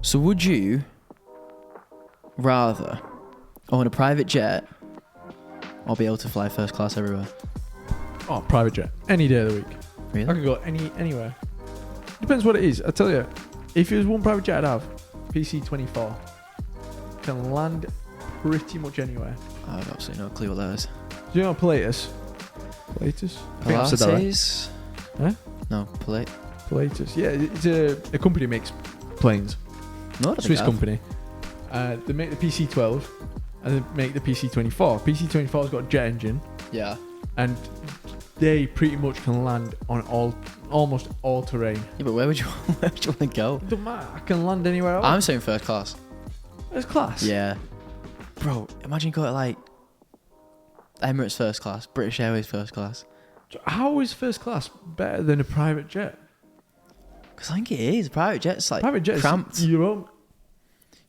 So would you rather own a private jet or be able to fly first class everywhere? Oh, private jet. Any day of the week. Really? I could go anywhere. Depends what it is. I tell you, if it was one private jet I'd have, PC-24. Can land pretty much anywhere. I have absolutely no clue what that is. Do you know Pilatus? Pilatus? I think I've said that right. Pilates? Huh? No, Pilatus. Yeah, it's a company that makes planes. No, I don't Swiss think I have. company. They make the PC-12 and they make the PC-24. PC-24's got a jet engine. Yeah. And they pretty much can land on almost all terrain. Yeah, but where would you want to go? Doesn't matter. I can land anywhere else. I'm saying first class. First class? Yeah. Bro, imagine you go to like Emirates first class, British Airways first class. How is first class better than a private jet? Because I think it is. Private jet's like Private jet's cramped. your own.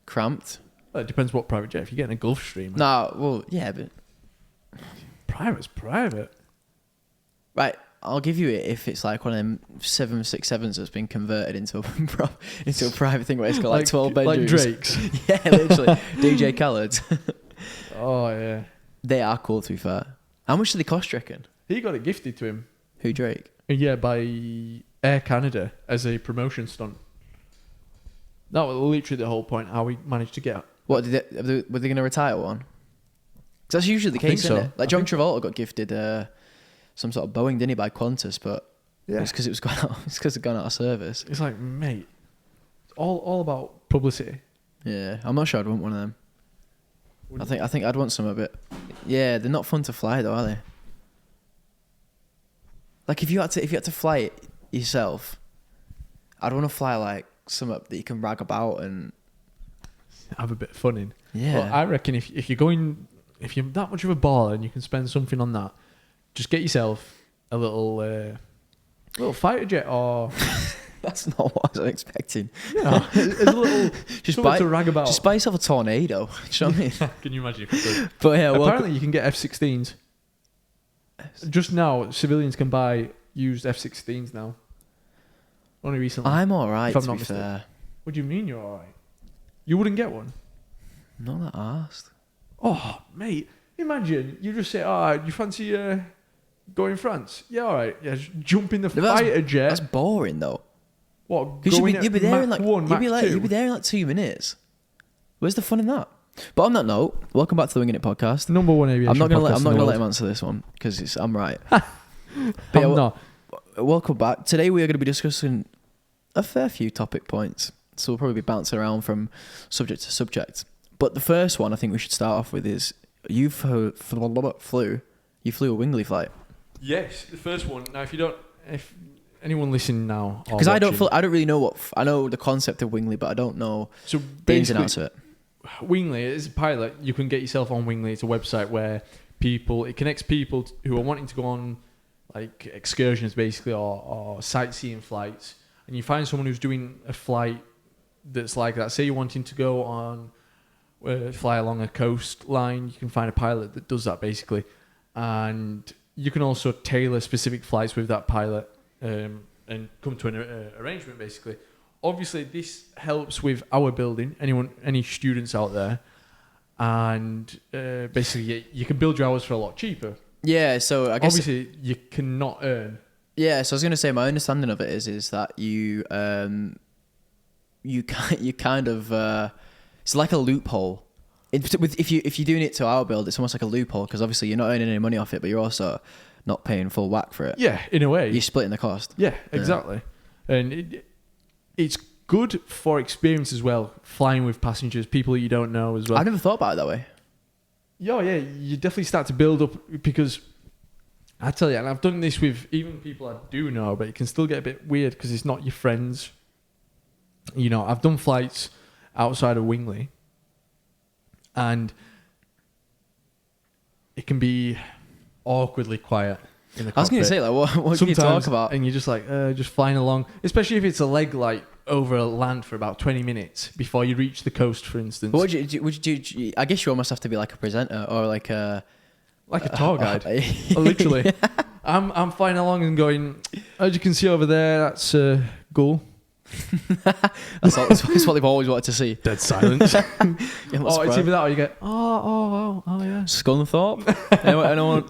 Cramped? Well, it depends what private jet. If you're getting a Gulfstream. No, well, yeah, but... Private's private. Right, I'll give you it if it's like one of them 767s that's been converted into a private thing where it's got like 12 bedrooms. Like Drake's. Yeah, literally. DJ Khaled's. Oh, yeah. They are cool, to be fair. How much do they cost, you reckon? He got it gifted to him. Who, Drake? Yeah, by Air Canada as a promotion stunt. That was literally the whole point, how we managed to get... What, were they going to retire one? Because that's usually the case, isn't it? Like John Travolta got gifted some sort of Boeing, didn't he, by Qantas, but it's because it's because it gone out of service. It's like, mate, it's all about publicity. Yeah, I'm not sure I'd want one of them. I think I'd want some a bit. Yeah, they're not fun to fly though, are they? Like if you had to fly it yourself, I'd want to fly like something that you can rag about and have a bit of fun in. Yeah. Well, I reckon if you're that much of a baller and you can spend something on that, just get yourself a little fighter jet or... That's not what I was expecting. Yeah, it's a little to rag about. Just buy yourself a tornado. Do you know what I mean? Can you imagine if you could? But yeah, apparently you can get F-16s. Just now, civilians can buy used F-16s now. Only recently. I'm alright, if to I'm be not fair. What do you mean you're alright? You wouldn't get one? Not that asked. Oh, mate. Imagine you just say, you fancy going France? Yeah, alright. Yeah, just jump in the fighter jet. That's boring though. What? Because you'd be there in like 1, you'd be there in like 2 minutes. Where's the fun in that? But on that note, welcome back to the Wingin It podcast. Number one aviation. I'm not gonna podcast let him answer this one because I'm right. I'm not. Welcome back. Today we are going to be discussing a fair few topic points, so we'll probably be bouncing around from subject to subject. But the first one I think we should start off with is you flew a Wingley flight. Yes, the first one. Now, if anyone listening now, because I don't really know I know the concept of Wingley, but I don't know the ins and outs of it. Wingley is a pilot. You can get yourself on Wingley. It's a website where it connects people who are wanting to go on like excursions, basically, or sightseeing flights, and you find someone who's doing a flight that's like that. Say you're wanting to go on fly along a coastline, you can find a pilot that does that basically, and you can also tailor specific flights with that pilot and come to an arrangement basically. Obviously, this helps with our building. Any students out there, and basically you can build your hours for a lot cheaper. Yeah, so I guess obviously you cannot earn. Yeah, so I was going to say my understanding of it is that you kind of it's like a loophole. If you're doing it to our build, it's almost like a loophole because obviously you're not earning any money off it, but you're also not paying full whack for it. Yeah, in a way, you're splitting the cost. Yeah, exactly, and it's good for experience as well. Flying with passengers, people that you don't know as well. I've never thought about it that way. Yeah, you definitely start to build up because I tell you, and I've done this with even people I do know, but it can still get a bit weird because it's not your friends. You know, I've done flights outside of Wingley, and it can be awkwardly quiet in the cockpit. I was going to say, like, what can you talk about? And you're just like, just flying along, especially if it's a leg like over a land for about 20 minutes before you reach the coast, for instance. What would you I guess you almost have to be like a presenter or like a tour guide. Literally. Yeah. I'm flying along and going, as you can see over there, that's Gull. That's what they've always wanted to see. Dead silence. Yeah, Oh, it's either that or you get, oh, yeah. Scunthorpe.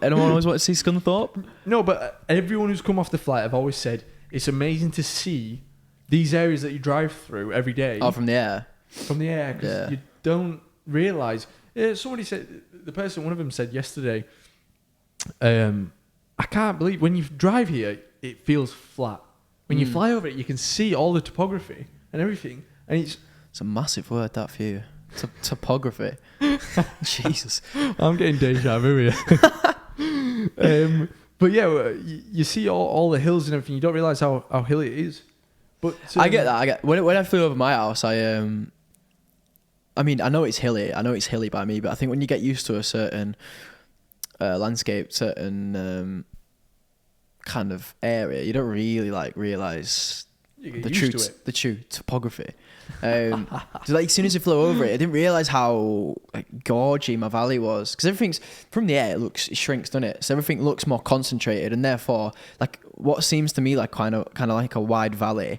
anyone always wanted to see Scunthorpe? No, but everyone who's come off the flight have always said it's amazing to see these areas that you drive through every day. Oh, from the air. From the air, because you don't realise. Somebody said, one of them said yesterday, I can't believe when you drive here, it feels flat. When you fly over it, you can see all the topography and everything, and it's a massive word that for you. Topography. Jesus, I'm getting deja vu here. But yeah, you see all the hills and everything. You don't realise how hilly it is. But I get that. When I flew over my house, I mean, I know it's hilly by me, but I think when you get used to a certain landscape, certain kind of area, you don't really realise the true topography. So like as soon as you flew over it, I didn't realise how gorgy my valley was, because everything's from the air. It shrinks, doesn't it? So everything looks more concentrated, and therefore, like what seems to me like kind of like a wide valley,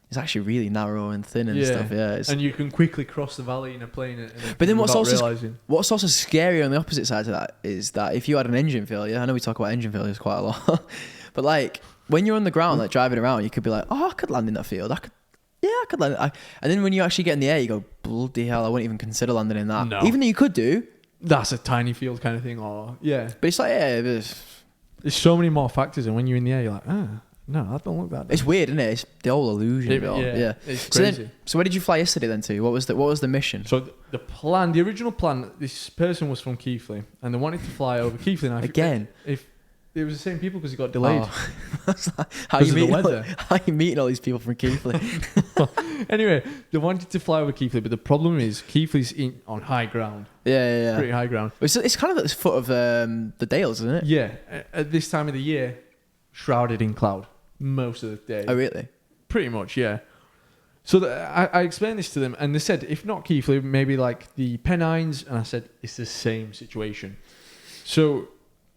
it's actually really narrow and thin and stuff. Yeah, and you can quickly cross the valley in a plane. But then what's also scary on the opposite side of that is that if you had an engine failure, I know we talk about engine failures quite a lot, but like when you're on the ground, like driving around, you could be like, oh, I could land in that field. I could land. And then when you actually get in the air, you go, bloody hell, I wouldn't even consider landing in that. No. Even though you could do. That's a tiny field kind of thing, But it's like, there's so many more factors, and when you're in the air, you're like, no, that don't look that nice. It's weird, isn't it? It's the whole illusion of it all. Yeah. It's crazy. So where did you fly yesterday then to? What was the mission? So the original plan, this person was from Keighley, and they wanted to fly over Keighley. Now, Again? If it was the same people because it got delayed. How are you meeting all these people from Keighley? Anyway, they wanted to fly over Keighley, but the problem is Keighley's on high ground. Yeah. Pretty high ground. It's kind of at the foot of the Dales, isn't it? Yeah. At this time of the year, shrouded in cloud most of the day. Oh, really? Pretty much, yeah. So I explained this to them, and they said, if not Keighley, maybe like the Pennines, and I said, it's the same situation. So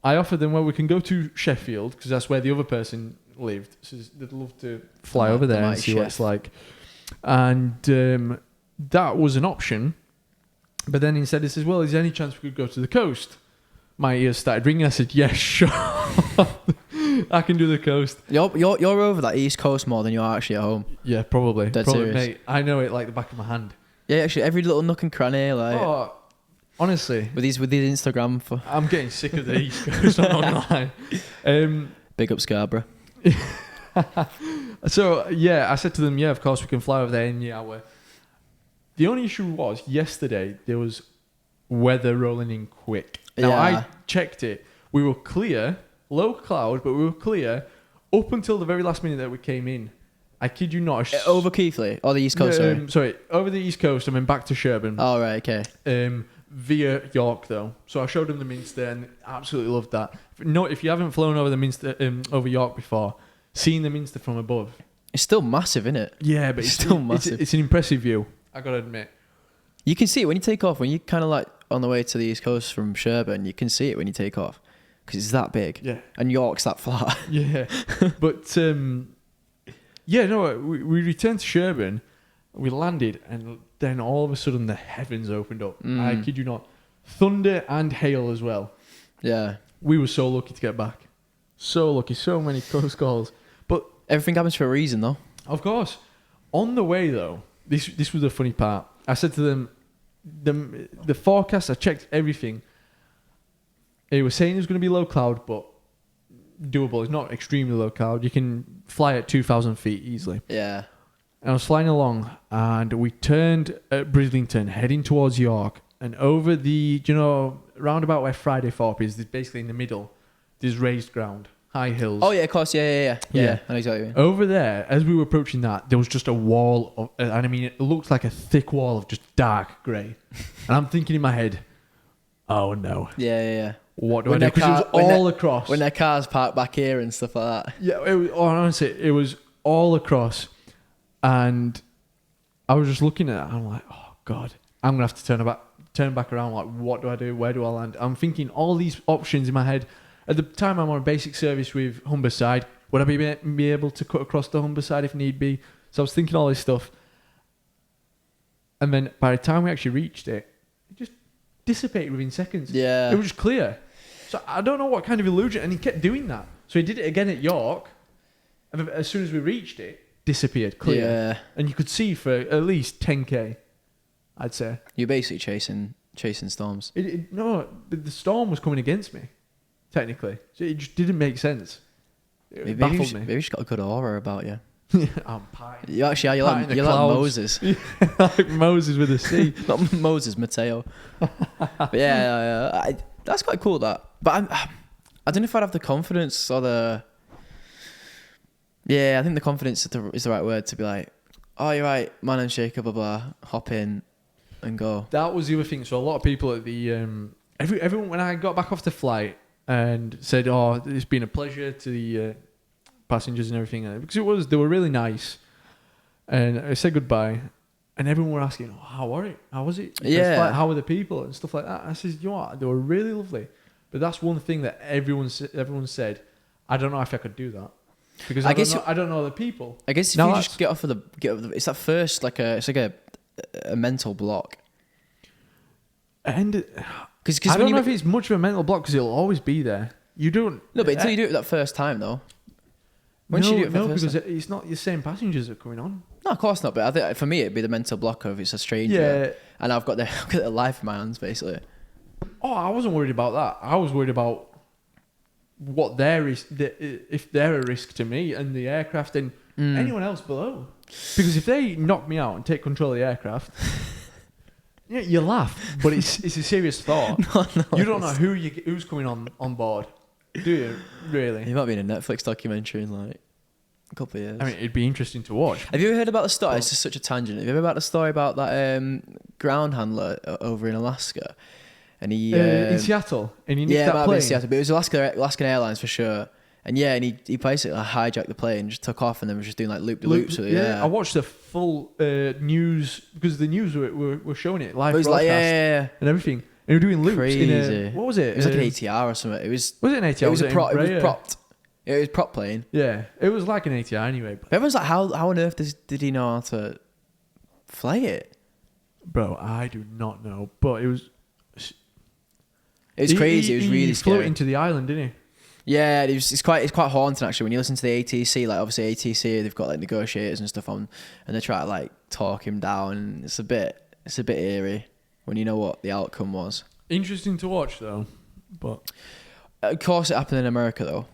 I offered them, well, we can go to Sheffield, because that's where the other person lived. So they'd love to fly over there and see what it's like. And that was an option. But then instead he says, well, is there any chance we could go to the coast? My ears started ringing. I said, yes, sure. I can do the coast. You're over that East Coast more than you are actually at home. Yeah, probably. Dead serious. Mate, I know it like the back of my hand. Yeah, actually, every little nook and cranny, like... Oh, honestly, with these Instagram I'm getting sick of the East Coast. I'm not lying. Big up Scarborough. So yeah, I said to them, yeah, of course we can fly over there in the hour. The only issue was yesterday there was weather rolling in quick. Now I checked it. We were clear, low cloud, but we were clear up until the very last minute that we came in. I kid you not. Over Keighley or the East Coast? Sorry, over the East Coast and then back to Sherburn. Oh right, okay. Via York though, so I showed them the Minster and absolutely loved that. No, if you haven't flown over the Minster over York before, seeing the Minster from above, it's still massive, isn't it? Yeah, but it's still massive. It's an impressive view, I gotta admit. You can see it when you take off. When you kind of like on the way to the East Coast from Sherburn, you can see it when you take off because it's that big. Yeah, and York's that flat. Yeah, but yeah, no, we returned to Sherburn. We landed, and then all of a sudden the heavens opened up. I kid you not. Thunder and hail as well. Yeah. We were so lucky to get back. So lucky. So many close calls. But everything happens for a reason, though. Of course. On the way, though, this was the funny part. I said to them, the forecast, I checked everything. It was saying it was going to be low cloud, but doable. It's not extremely low cloud. You can fly at 2,000 feet easily. Yeah. And I was flying along, and we turned at Brislington, heading towards York, and over the, roundabout where Friday Thorpe is, basically in the middle, there's raised ground, high hills. Oh, yeah, of course, yeah. I know exactly what you mean. Over there, as we were approaching that, there was just a wall of, and I mean, it looked like a thick wall of just dark grey. And I'm thinking in my head, oh no. Yeah. What do I do? Because it was all across. When their cars parked back here and stuff like that. Yeah, honestly, it was all across. And I was just looking at it, and I'm like, oh God, I'm going to have to turn back around. Like, what do I do? Where do I land? I'm thinking all these options in my head. At the time, I'm on a basic service with Humberside. Would I be able to cut across the Humberside if need be? So I was thinking all this stuff. And then by the time we actually reached it, it just dissipated within seconds. Yeah. It was just clear. So I don't know what kind of illusion. And he kept doing that. So he did it again at York. And as soon as we reached it, disappeared, clear. Yeah. And you could see for at least 10k, I'd say. You're basically chasing storms. No, the storm was coming against me, technically. So it just didn't make sense. It baffled me. Maybe you just got a good aura about you. I'm pieing. You actually are. You're like Moses. Like Moses with a C. Not Moses, Mateo. But yeah, that's quite cool. That, but I don't know if I'd have the confidence or the. Yeah, I think the confidence is the right word to be like, oh, you're right, man and shaker, blah blah, hop in, and go. That was the other thing. So a lot of people at the everyone when I got back off the flight and said, oh, it's been a pleasure to the passengers and everything, because they were really nice, and I said goodbye, and everyone were asking, oh, how was it? Yeah. How were the people and stuff like that. I said, you know what, they were really lovely, but that's one thing that everyone said, I don't know if I could do that because I don't know the people. I guess if you just get off of the it's that first it's like a mental block, and because I don't know if it's much of a mental block because it'll always be there. You don't. No, but until you do it that first time though. Because it's not the same passengers that are coming on. No, of course not. But I think for me, it'd be the mental block of it's a stranger, and I've got the life in my hands, basically. Oh, I wasn't worried about that. I was worried about what if they're a risk to me and the aircraft and anyone else below. Because if they knock me out and take control of the aircraft, yeah, you laugh, but it's a serious thought. No, you don't know who's coming on board. Do you really? It might be in a Netflix documentary in like a couple of years. I mean, it'd be interesting to watch. Have you ever heard about the story? It's just such a tangent. Have you ever heard about the story about that ground handler over in Alaska? And he in Seattle, and he nicked that plane. Seattle, but it was Alaskan Airlines for sure. And and he basically hijacked the plane, just took off, and then was just doing like loop-de-loops with it. Yeah, I watched the full news because the news were showing it live broadcast like, and everything. And we were doing loops. Crazy. What was it? It was like an ATR or something. Was it an ATR? It was it was propped. It was prop plane. Yeah, it was like an ATR anyway. But everyone's like, how on earth did he know how to fly it? Bro, I do not know. But it was. It was crazy. It was really scary. He flew into the island, didn't he? Yeah, it's quite haunting actually when you listen to the ATC. Like obviously ATC, they've got like negotiators and stuff on, and they try to like talk him down. It's a bit eerie when you know what the outcome was. Interesting to watch though, but of course it happened in America though.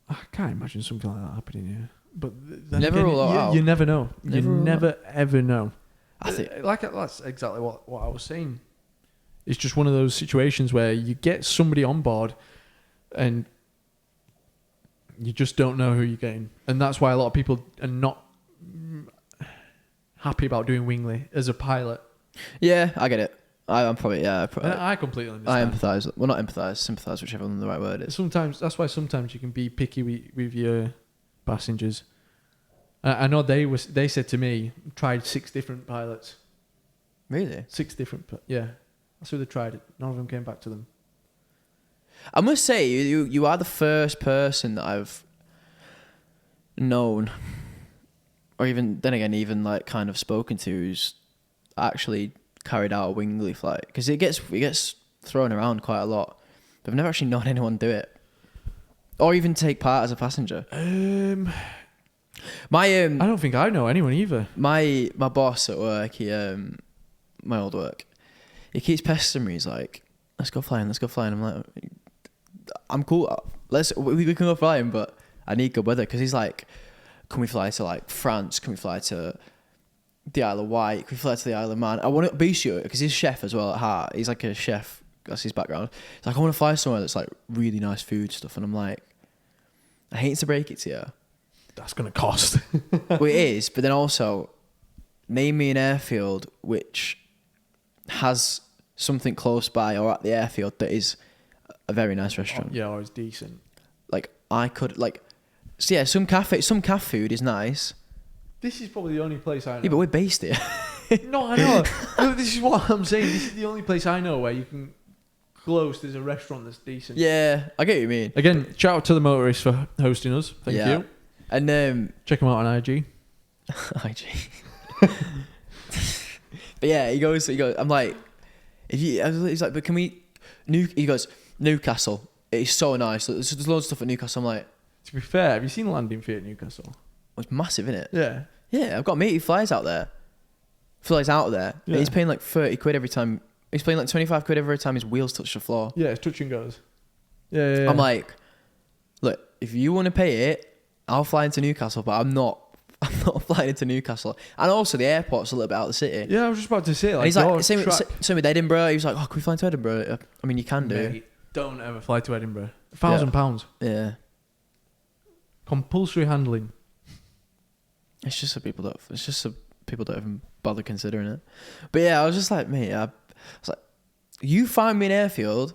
I can't imagine something like that happening here. But you never know. You never ever know. I think that's exactly what I was saying. It's just one of those situations where you get somebody on board and you just don't know who you're getting. And that's why a lot of people are not happy about doing Wingley as a pilot. Yeah, I get it. I'm probably, I completely understand. I empathise. Well, not empathise, sympathise, whichever one the right word is. That's why sometimes you can be picky with your passengers. I know they said to me, tried 6 different pilots. Really? 6 different, yeah. That's who they tried it. None of them came back to them. I must say, you are the first person that I've known, or even like kind of spoken to, who's actually carried out a Wingley flight, because it gets thrown around quite a lot, but I've never actually known anyone do it, or even take part as a passenger. I don't think I know anyone either. My boss at work, my old work, he keeps pestering me. He's like, let's go flying. I'm like, I'm cool. We can go flying, but I need good weather. Because he's like, can we fly to like France? Can we fly to the Isle of Wight? Can we fly to the Isle of Man? I want to be sure, because he's a chef as well at heart. He's like a chef. That's his background. He's like, I want to fly somewhere that's like really nice food stuff. And I'm like, I hate to break it to you, that's going to cost. Well, it is. But then also, name me an airfield which has something close by or at the airfield that is a very nice restaurant. Or it's decent. Like I could some cafe food is nice. This is probably the only place I know. Yeah, but we're based here. No, I know. No, this is what I'm saying. This is the only place I know where you can there's a restaurant that's decent. Yeah, I get what you mean. Again, shout out to the motorists for hosting us. Thank you. And check them out on IG. IG. But yeah, he goes. I'm like, if you, he's like, but can we? He goes, Newcastle. It's so nice. There's loads of stuff at Newcastle. I'm like, To be fair, have you seen Landing Fee at Newcastle? it's massive, isn't it? Yeah. Yeah, I've got a mate who flies out there. Flies out there. Yeah. And he's paying like 30 quid every time. He's paying like 25 quid every time his wheels touch the floor. Yeah, it's touch and goes. Yeah. I'm like, look, if you want to pay it, I'll fly into Newcastle, but I'm not flying into Newcastle. And also the airport's a little bit out of the city. Yeah, I was just about to say, And like, he's like, same with Edinburgh. He was like, oh, can we fly to Edinburgh? I mean, you can do. Mate, don't ever fly to Edinburgh. £1,000. Yeah. Compulsory handling. It's just so people don't even bother considering it. But yeah, I was just like, mate, I was like, you find me an airfield,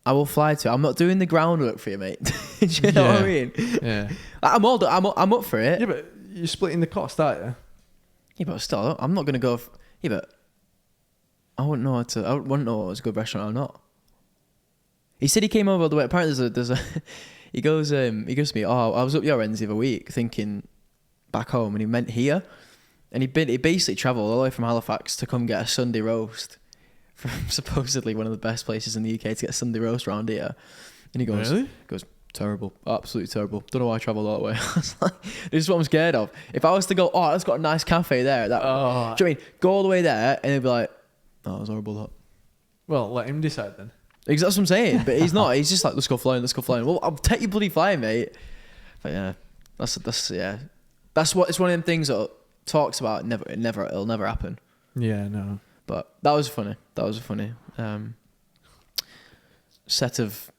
I will fly to. I'm not doing the groundwork for you, mate. Do you know what I mean? Yeah. I'm up for it. Yeah, but you're splitting the cost, aren't you? Yeah, but still, I'm not gonna go. Yeah, but I wouldn't know I wouldn't know what was a good restaurant or not. He said he came over all the way. Apparently, there's a. He goes to me. Oh, I was up your ends the other week, thinking back home, and he meant here. And he basically travelled all the way from Halifax to come get a Sunday roast from supposedly one of the best places in the UK to get a Sunday roast around here. And he goes, Really? terrible, absolutely terrible. Don't know why I travelled all the way. I was like, this is what I'm scared of. If I was to go, oh, that's got a nice cafe there. That, do you know what I mean? Go all the way there, and he'd be like, oh, it was horrible. That. Well, let him decide then. That's what I'm saying. But he's not. He's just like, let's go flying. Well, I'll take you bloody flying, mate. But yeah, that's what it's one of them things that talks about. It'll never happen. Yeah, no. But that was funny. Set of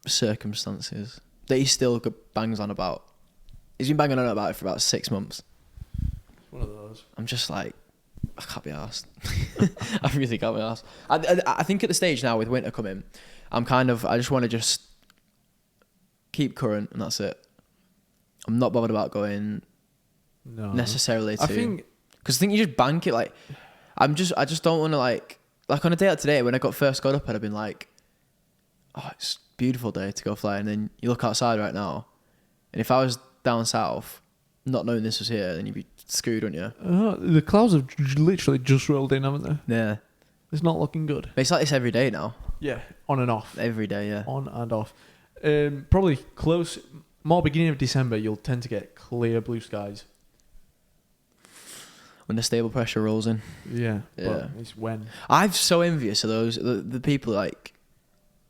circumstances that he still bangs on about. He's been banging on about it for about 6 months. It's one of those. I'm just like, I can't be arsed. I really can't be arsed. I think at the stage now with winter coming, I just want to just keep current and that's it. I'm not bothered about going necessarily to. Because I think you just bank it like. I just don't want to like on a day like today when I first got up I'd have been like, oh, it's a beautiful day to go fly, and then you look outside right now, and if I was down south, not knowing this was here, then you'd be screwed, wouldn't you? The clouds have literally just rolled in, haven't they? Yeah. It's not looking good. But it's like this every day now. Yeah, on and off. Every day, yeah. On and off. Probably more beginning of December, you'll tend to get clear blue skies. When the stable pressure rolls in. Yeah. Yeah. But it's when. I'm so envious of those, the people like,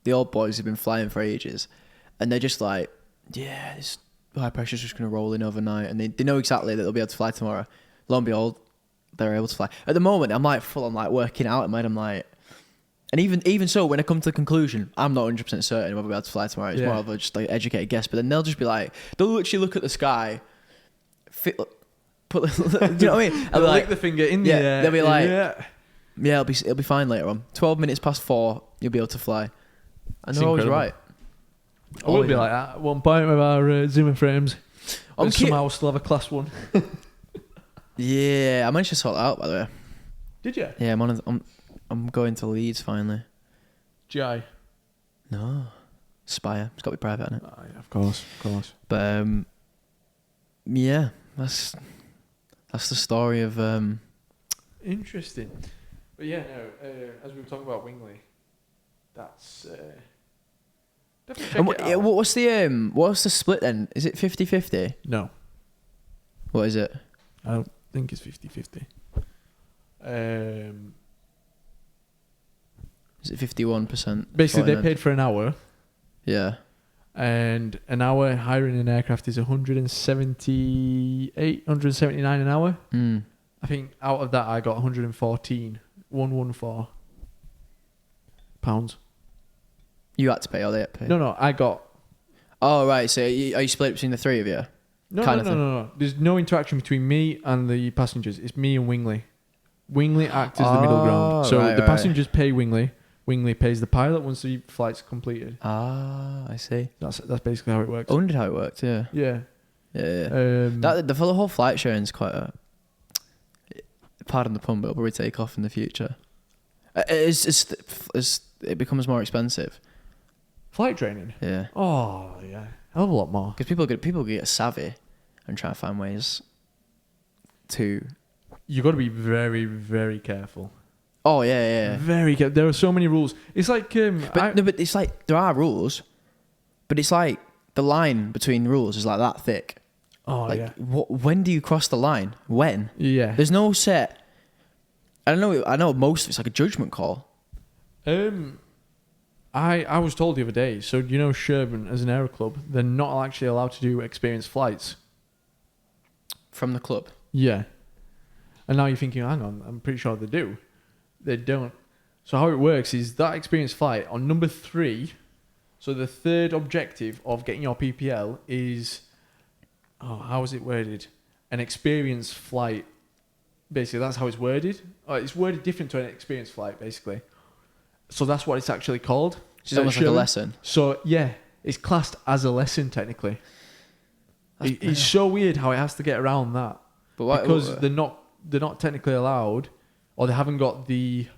the old boys who've been flying for ages, and they're just like, yeah, this high pressure's just going to roll in overnight, and they know exactly that they'll be able to fly tomorrow. Lo and behold, they're able to fly. At the moment, I'm like full on like working out in my head. I'm like, and even so, when I come to the conclusion, I'm not 100% certain whether I'll be able to fly tomorrow. It's more of a just like educated guess. But then they'll just be like, they'll literally look at the sky, do you know what I mean? They'll lick the finger in the air. They'll be like, yeah, it'll be fine later on. 12 minutes past 4, you'll be able to fly. And they're always right. I will be like that at one point with our Zimmer frames. Somehow we'll still have a class 1. Yeah, I managed to sort that out, by the way. Did you? Yeah, I'm going to Leeds finally. GI? No. Spire. It's got to be private, hasn't it? Oh, yeah, of course. But yeah, that's the story of Interesting. But yeah, no, as we were talking about Wingley, that's definitely check it out. What's the split then? Is it 50-50? No. What is it? I don't think it's 50-50. Is it 51%? Basically, they paid for an hour. Yeah. And an hour hiring an aircraft is 179 an hour. Mm. I think out of that I got 114 pounds. You had to pay, or they had to pay? No, I got. Oh, right. So are you split between the three of you? No. There's no interaction between me and the passengers. It's me and Wingley. Wingley acts as the middle ground. So the passengers pay Wingley. Wingley pays the pilot once the flight's completed. Ah, I see. That's basically how it works. I wondered how it worked, yeah. Yeah. The whole flight sharing is quite a... Pardon the pun, but it'll probably take off in the future. It becomes more expensive. Flight training? Yeah. Oh, yeah. Hell of a lot more. Because people get savvy and try to find ways to. You got to be very, very careful. Oh yeah. Very careful. There are so many rules. It's like But it's like there are rules, but it's like the line between rules is like that thick. Oh Like, yeah. when do you cross the line? When? Yeah. There's no set. I don't know. I know most of it's like a judgment call. I was told the other day. So you know, Sherburn as an aero club, they're not actually allowed to do experienced flights From the club. Yeah. And now you're thinking, hang on, I'm pretty sure they do. They don't. So how it works is that experienced flight on number 3. So the third objective of getting your PPL is, how is it worded? An experienced flight. Basically, that's how it's worded. It's worded different to an experienced flight, basically. So that's what it's actually called. It's almost like a lesson. So yeah, it's classed as a lesson technically. It's so weird how it has to get around that. But why, because they're not technically allowed, or they haven't got the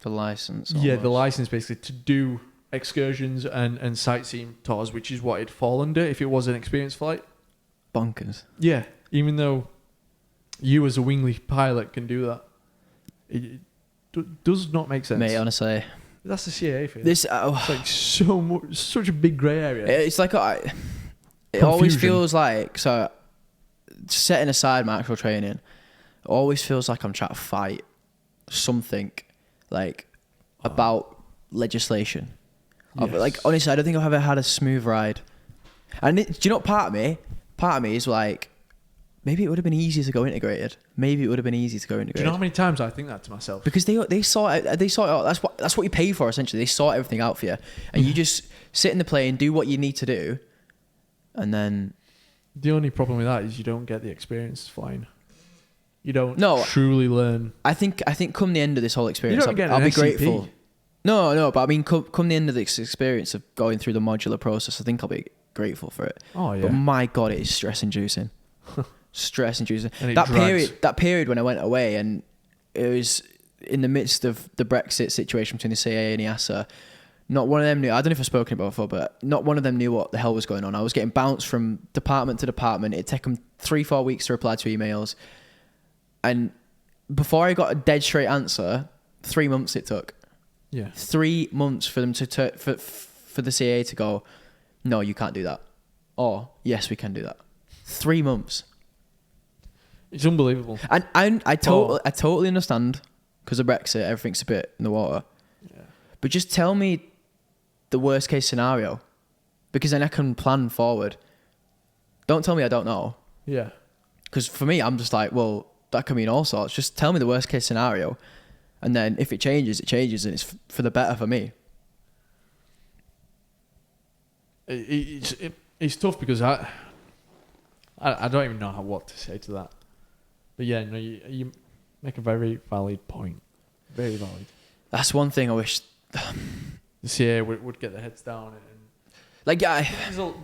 license. Yeah, almost. the license basically to do excursions and sightseeing tours, which is what it'd fall under if it was an experienced flight. Bonkers. Yeah, even though you as a wingly pilot can do that, it does not make sense. Mate, honestly, that's the CAA thing. this It's like such a big grey area. it's like it always feels like, so setting aside my actual training, it always feels like I'm trying to fight something like about legislation. Yes. Like honestly, I don't think I've ever had a smooth ride. And do you know what part of me is like, maybe it would have been easier to go integrated. Maybe it would have been easy to go integrated. Do you know how many times I think that to myself? Because they sort it out. That's what you pay for essentially. They sort everything out for you, and you just sit in the plane, do what you need to do, and then the only problem with that is you don't get the experience flying. You don't No. truly learn. I think come the end of this whole experience, don't get I'll an be SCP. grateful. No, but I mean, come the end of this experience of going through the modular process, I think I'll be grateful for it. Oh yeah. But my God, it is stress inducing. Stress inducing. And it That drags. period when I went away, and it was in the midst of the Brexit situation between the CAA and EASA. Not one of them knew. I don't know if I've spoken about it before, but not one of them knew what the hell was going on. I was getting bounced from department to department. It'd take them 3-4 weeks to reply to emails, and before I got a dead straight answer, 3 months it took. Yeah. 3 months for them to for the CAA to go, no, you can't do that, or yes, we can do that. 3 months. It's unbelievable. And I totally understand because of Brexit, everything's a bit in the water. Yeah. But just tell me the worst case scenario, because then I can plan forward. Don't tell me I don't know, Yeah. because for me, I'm just like, well, that can mean all sorts. Just tell me the worst case scenario, and then if it changes, and it's for the better for me. It's tough because I don't even know what to say to that. But yeah, no, you make a very valid point. Very valid. That's one thing I wish. The CA would get their heads down and Like, yeah,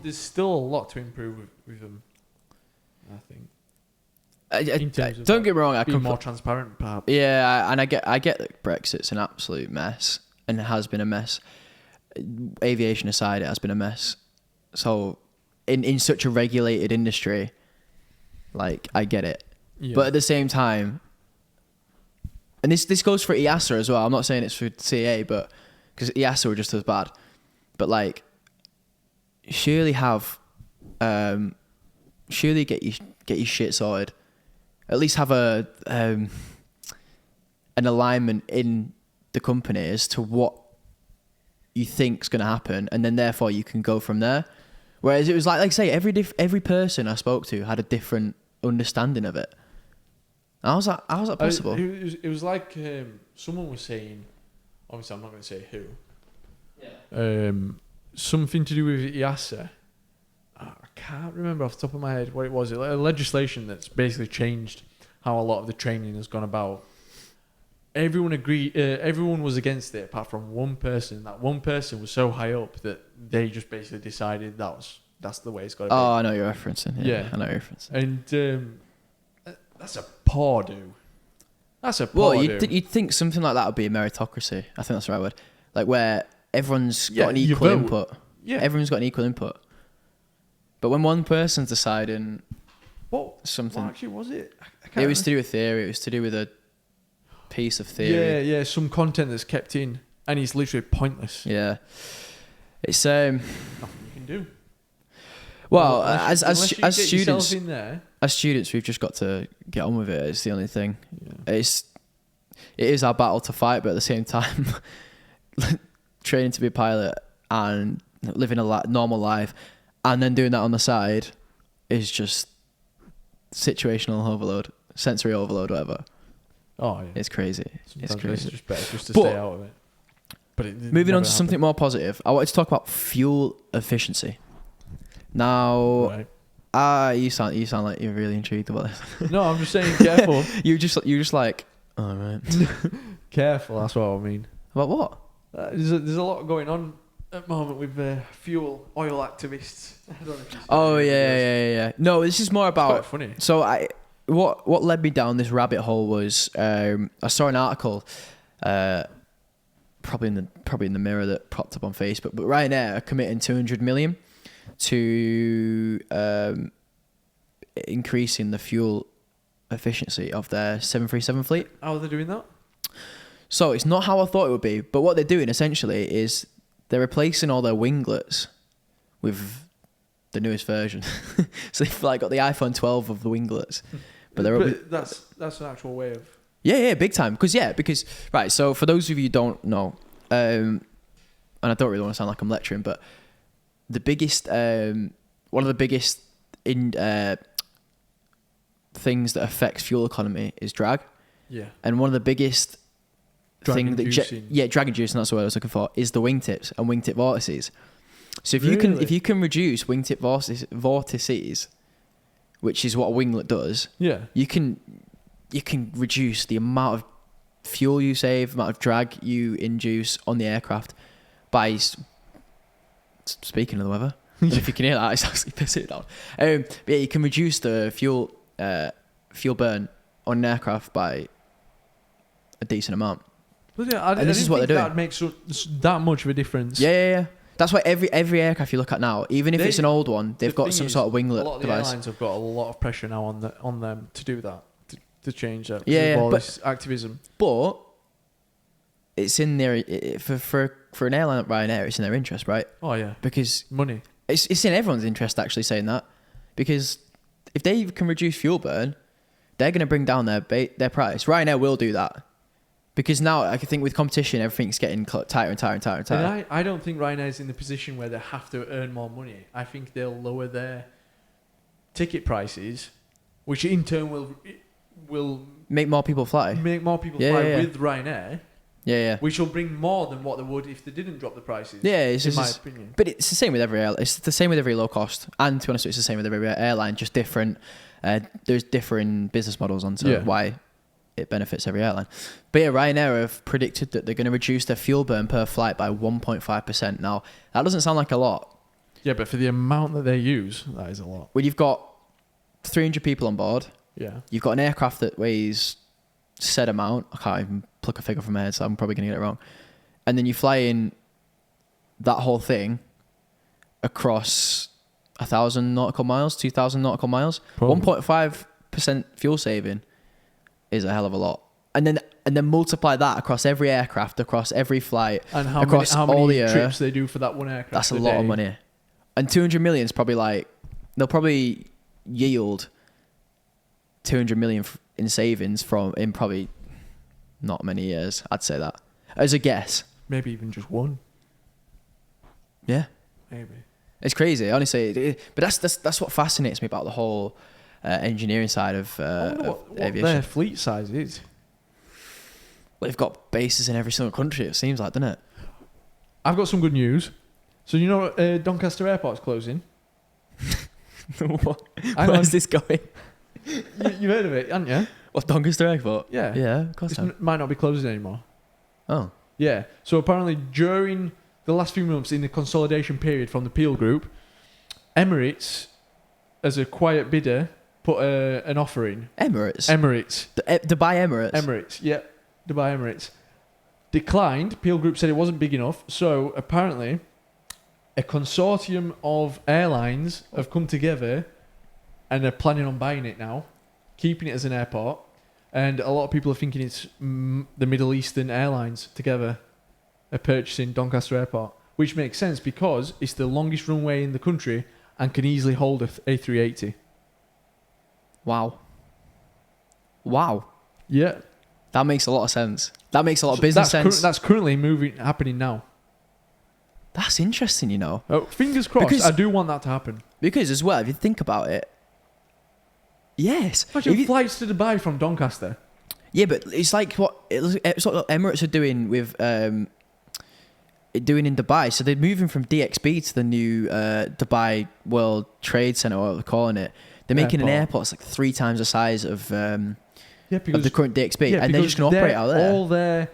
there's still a lot to improve with them. I think. In terms of don't get me wrong. I being can more transparent, perhaps. Yeah, and I get that Brexit's an absolute mess, and it has been a mess. Aviation aside, it has been a mess. So, in such a regulated industry, like, I get it. Yeah. But at the same time, and this goes for EASA as well. I'm not saying it's for CA, but because EASA were just as bad. But like, surely get your shit sorted. At least have an alignment in the company as to what you think's going to happen, and then therefore you can go from there. Whereas it was like I say, every person I spoke to had a different understanding of it. I was like, how's that possible? It was like someone was saying, obviously I'm not going to say who. Yeah. Something to do with EASA. I can't remember off the top of my head what it was. Like a legislation that's basically changed how a lot of the training has gone about. Everyone agreed. Everyone was against it, apart from one person. That one person was so high up that they just basically decided that's the way it's got to be. Oh, I know you're referencing. Yeah. I know you're referencing. And that's a poor do. That's a poor do. You'd think something like that would be a meritocracy. I think that's the right word. Like where everyone's got an you equal vote. input. Yeah. Everyone's got an equal input. But when one person's deciding, something. What actually was it? I can't It was to remember. do with theory. It was to do with a piece of theory. Yeah, some content that's kept in, and it's literally pointless. Yeah. It's Nothing you can do. well, Unless as you get yourself students, in there. as students, we've just got to get on with it. It's the only thing. Yeah. It is our battle to fight, but at the same time, training to be a pilot and living a normal life, and then doing that on the side, is just situational overload, sensory overload, whatever. Oh yeah. It's crazy. Sometimes It's crazy. It's just better just to But- stay out of it. But Moving on to something more positive, I wanted to talk about fuel efficiency. Now, Right. you sound like you're really intrigued about this. No, I'm just saying, careful. you just like, all right. Careful. That's what I mean. About what? There's a lot going on at the moment with oil activists. I don't know if you've seen Oh any videos. yeah. No, this is more It's quite about. funny. So what led me down this rabbit hole was I saw an article, probably in the Mirror that popped up on Facebook. But Ryanair are committing 200 million to increasing the fuel efficiency of their 737 fleet. How are they doing that? So it's not how I thought it would be, but what they're doing essentially is they're replacing all their winglets with the newest version. So they've like got the iPhone 12 of the winglets, but That's an actual way of. yeah, big time. Because right. So for those of you who don't know, and I don't really want to sound like I'm lecturing, but the biggest, one of the biggest things that affects fuel economy is drag, Yeah. and one of the biggest Drag-inducing. drag inducing, that's what I was looking for, is the wingtips and wingtip vortices. So if you can reduce wingtip vortices, which is what a winglet does, Yeah. you can reduce the amount of fuel you save, amount of drag you induce on the aircraft by speaking of the weather. I don't know if you can hear that, it's actually pissing it down. But yeah, you can reduce the fuel burn on an aircraft by a decent amount. But yeah, I And this didn't is what think they're that makes that much of a difference. Yeah. That's why every aircraft you look at now, even if it's an old one, they've got some sort of winglet A lot of the device. airlines have got a lot of pressure now on them to do that, to change that. Yeah, with all but- this activism. But it's in their for an airline like Ryanair, it's in their interest, right? Oh yeah, Because money. it's in everyone's interest actually saying that, because if they can reduce fuel burn, they're going to bring down their price. Ryanair will do that, because now I think with competition, everything's getting tighter and tighter and tighter and tighter. And I don't think Ryanair's in the position where they have to earn more money. I think they'll lower their ticket prices, which in turn will Make more people fly. make more people Yeah, fly yeah. with Ryanair, Yeah. which will bring more than what they would if they didn't drop the prices. Yeah, it's in just, my opinion. but it's the same with every airline. It's the same with every low cost, and to be honest, it's the same with every airline. Just different. There's different business models onto Yeah. why it benefits every airline. But yeah, Ryanair have predicted that they're going to reduce their fuel burn per flight by 1.5%. Now that doesn't sound like a lot. Yeah, but for the amount that they use, that is a lot. When you've got 300 people on board, Yeah. you've got an aircraft that weighs said amount. I can't even pluck a figure from my head, so I'm probably going to get it wrong. And then you fly in that whole thing across 1,000 nautical miles, 2,000 nautical miles. Probably. 1.5% fuel saving is a hell of a lot. And then multiply that across every aircraft, across every flight, And how across many all the trips they do for that one aircraft? that's a lot of money. And 200 million is probably like, they'll probably yield 200 million in savings in probably not many years. I'd say that as a guess. Maybe even just one. Yeah, Maybe. it's crazy, honestly. But that's what fascinates me about the whole engineering side of, I wonder of what aviation. their fleet size is. Well, they've got bases in every single country. It seems like, doesn't it? I've got some good news. So you know Doncaster Airport's closing. what? Hang Where's on. this going? You heard of it, haven't you? What, Doncaster Airport? Yeah. Yeah, of course. It might not be closing anymore. Oh, Yeah. So apparently during the last few months in the consolidation period from the Peel Group, Emirates, as a quiet bidder, put an offer in. Emirates. Emirates. Dubai Emirates. Emirates. Yeah. Dubai Emirates. Declined. Peel Group said it wasn't big enough. So apparently a consortium of airlines have come together and they're planning on buying it now, keeping it as an airport. And a lot of people are thinking it's the Middle Eastern Airlines together are purchasing Doncaster Airport, which makes sense because it's the longest runway in the country and can easily hold a A380. Wow. Yeah. That makes a lot of sense. That makes a lot of business sense. That's currently happening now. That's interesting, you know. Oh, fingers crossed. Because- I do want that to happen. Because as well, if you think about it, yes. Imagine flights to Dubai from Doncaster. Yeah, but it's like it's what Emirates are doing with doing in Dubai. So they're moving from DXB to the new Dubai World Trade Center, or what they're calling it. They're making an airport that's like 3 times the size of the current DXB, and they're just going to operate out there. All their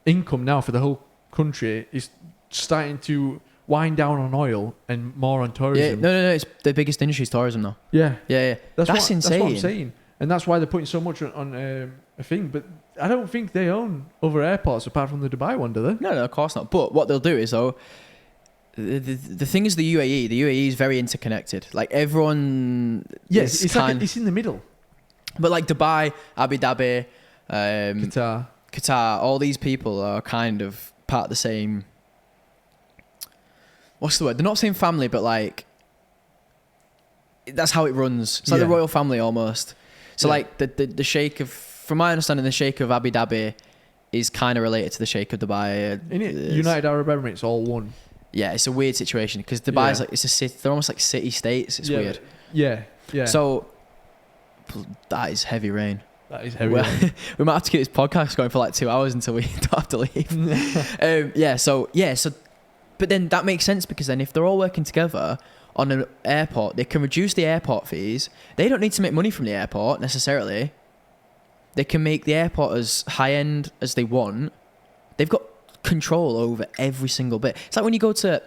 income now for the whole country is starting to wind down on oil and more on tourism. Yeah, no. It's the biggest industry is tourism now. Yeah. That's insane. That's what I'm saying. And that's why they're putting so much on a thing. But I don't think they own other airports apart from the Dubai one, do they? No, of course not. But what they'll do is, though, the thing is the UAE is very interconnected. Like everyone... Yes, it's in the middle. But like Dubai, Abu Dhabi, Qatar, all these people are kind of part of the same... What's the word? They're not same family, but like... That's how it runs. It's like the royal family almost. So like the Sheikh of... From my understanding, the Sheikh of Abu Dhabi is kind of related to the Sheikh of Dubai. United Arab Emirates, all one. Yeah, it's a weird situation because Dubai's like, it's a city. They're almost like city states. It's weird. Yeah. So that is heavy rain. That is heavy rain. We might have to keep this podcast going for like 2 hours until we don't have to leave. So but then that makes sense because then if they're all working together on an airport, they can reduce the airport fees. They don't need to make money from the airport necessarily. They can make the airport as high end as they want. They've got control over every single bit. It's like when you go to,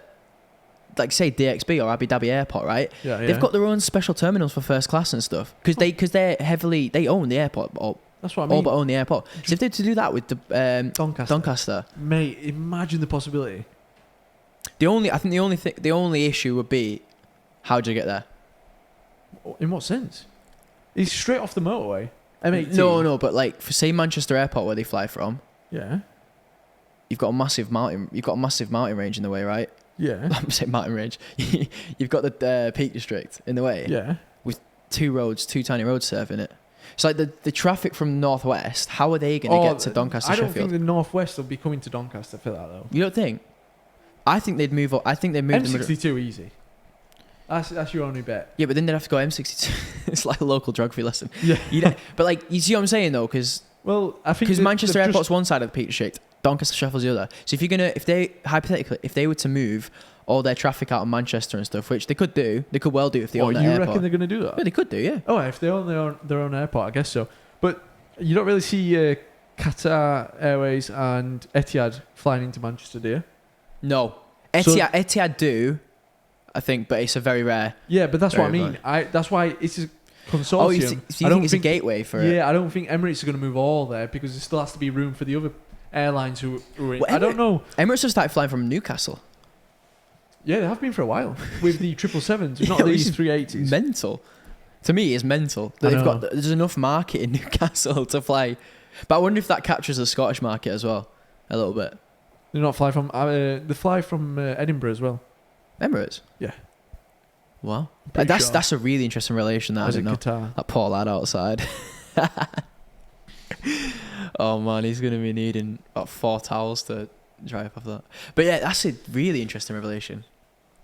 like, say DXB or Abu Dhabi Airport, right? Yeah. They've got their own special terminals for first class and stuff because they own the airport. That's what I mean. All but own the airport. So if they were to do that with the Doncaster, mate, imagine the possibility. the only issue would be how do you get there? In what sense? It's straight off the motorway. M18. No, but like for say Manchester Airport where they fly from, yeah, you've got a massive mountain range in the way, right? Yeah. I'm saying mountain range. You've got the Peak District in the way. Yeah. With two tiny roads serving it. It's like the traffic from northwest. How are they going to get to Doncaster? I don't Sheffield? think the northwest will be coming to Doncaster for that though. You don't think? I think they'd move. I think they'd move M62 easy. That's your only bet. Yeah, but then they'd have to go M62. It's like a local geography lesson. Yeah. But like, you see what I'm saying though? Because I think Manchester Airport's one side of the Peak District, Doncaster Sheffield's the other. So if they were to move all their traffic out of Manchester and stuff, which they could well do if they own their airport. You reckon they're going to do that? Yeah, they could do, yeah. Oh, if they own their own airport, I guess so. But you don't really see Qatar Airways and Etihad flying into Manchester, do you? No. Etihad do, I think, but it's a very rare. Yeah, but that's what I mean. That's why it's a consortium. Oh, so you think it's a gateway for it? Yeah, I don't think Emirates are going to move all there because there still has to be room for the other airlines who are in. Well, I don't know. Emirates have started flying from Newcastle. Yeah, they have been for a while with the 777s, not these 380s. Mental. To me, it's mental. There's enough market in Newcastle to fly. But I wonder if that captures the Scottish market as well, a little bit. They fly from Edinburgh as well. Emirates? Yeah. Wow. That's a really interesting relation that I didn't know. Qatar. That poor lad outside. Oh man, he's going to be needing about 4 towels to dry up after that. But yeah, that's a really interesting revelation.